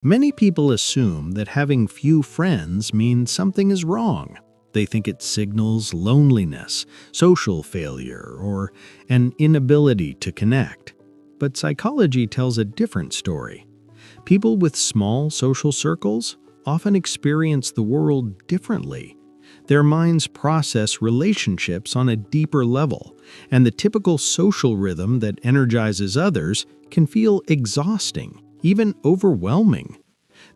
Many people assume that having few friends means something is wrong. They think it signals loneliness, social failure, or an inability to connect. But psychology tells a different story. People with small social circles often experience the world differently. Their minds process relationships on a deeper level, and the typical social rhythm that energizes others can feel exhausting, even overwhelming.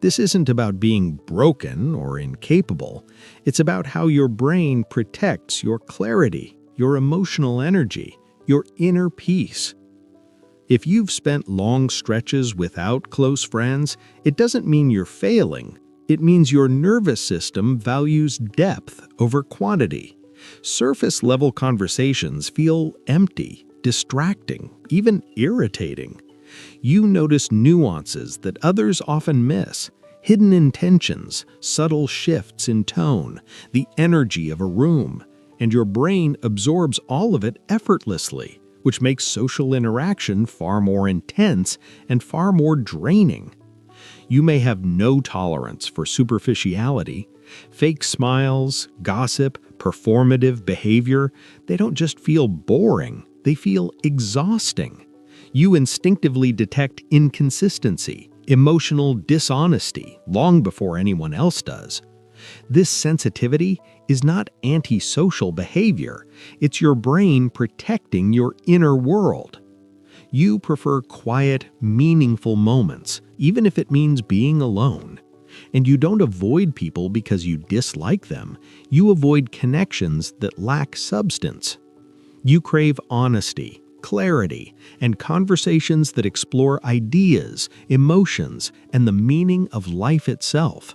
This isn't about being broken or incapable. It's about how your brain protects your clarity, your emotional energy, your inner peace. If you've spent long stretches without close friends, it doesn't mean you're failing. It means your nervous system values depth over quantity. Surface-level conversations feel empty, distracting, even irritating. You notice nuances that others often miss, hidden intentions, subtle shifts in tone, the energy of a room, and your brain absorbs all of it effortlessly, which makes social interaction far more intense and far more draining. You may have no tolerance for superficiality. Fake smiles, gossip, performative behavior, they don't just feel boring, they feel exhausting. You instinctively detect inconsistency, emotional dishonesty, long before anyone else does. This sensitivity is not antisocial behavior, it's your brain protecting your inner world. You prefer quiet, meaningful moments, even if it means being alone. And you don't avoid people because you dislike them, you avoid connections that lack substance. You crave honesty, clarity, and conversations that explore ideas, emotions, and the meaning of life itself.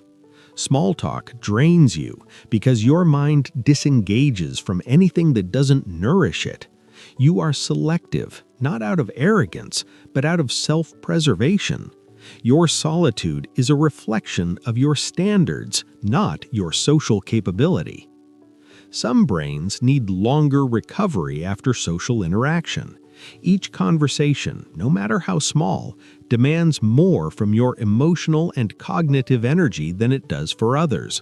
Small talk drains you because your mind disengages from anything that doesn't nourish it. You are selective, not out of arrogance, but out of self-preservation. Your solitude is a reflection of your standards, not your social capability. Some brains need longer recovery after social interaction. Each conversation, no matter how small, demands more from your emotional and cognitive energy than it does for others.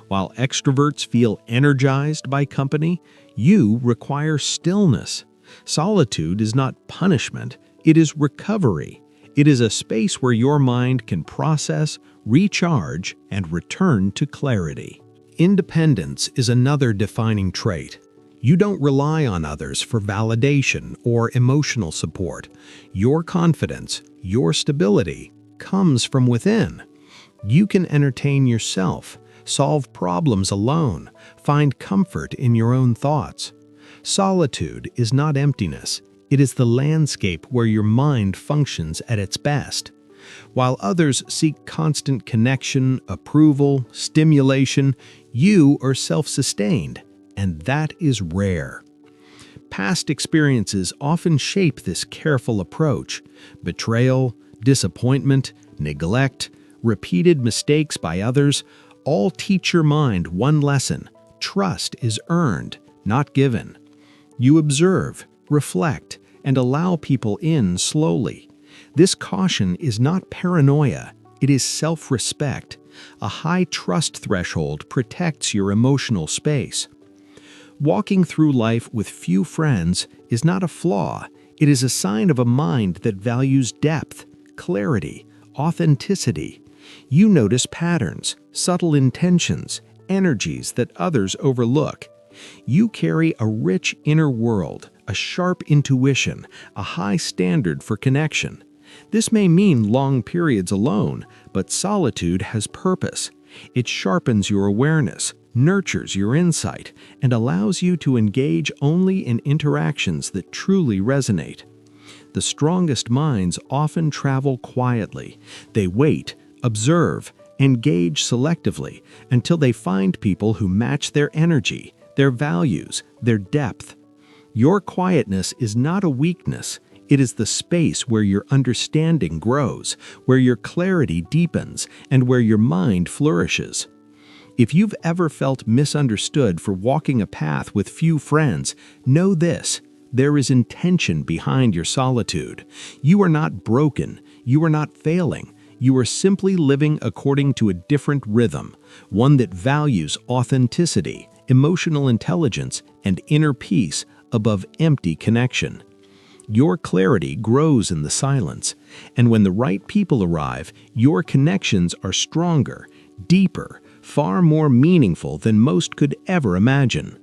While extroverts feel energized by company, you require stillness. Solitude is not punishment, it is recovery. It is a space where your mind can process, recharge, and return to clarity. Independence is another defining trait. You don't rely on others for validation or emotional support. Your confidence, your stability, comes from within. You can entertain yourself, solve problems alone, find comfort in your own thoughts. Solitude is not emptiness. It is the landscape where your mind functions at its best. While others seek constant connection, approval, stimulation, you are self-sustained, and that is rare. Past experiences often shape this careful approach. Betrayal, disappointment, neglect, repeated mistakes by others all teach your mind one lesson: trust is earned, not given. You observe, reflect, and allow people in slowly. This caution is not paranoia, it is self-respect. A high trust threshold protects your emotional space. Walking through life with few friends is not a flaw, it is a sign of a mind that values depth, clarity, authenticity. You notice patterns, subtle intentions, energies that others overlook. You carry a rich inner world, a sharp intuition, a high standard for connection. This may mean long periods alone, but solitude has purpose. It sharpens your awareness, nurtures your insight, and allows you to engage only in interactions that truly resonate. The strongest minds often travel quietly. They wait, observe, engage selectively until they find people who match their energy, their values, their depth. Your quietness is not a weakness. It is the space where your understanding grows, where your clarity deepens, and where your mind flourishes. If you've ever felt misunderstood for walking a path with few friends, know this: there is intention behind your solitude. You are not broken. You are not failing. You are simply living according to a different rhythm, one that values authenticity, emotional intelligence, and inner peace above empty connection. Your clarity grows in the silence, and when the right people arrive, your connections are stronger, deeper, far more meaningful than most could ever imagine.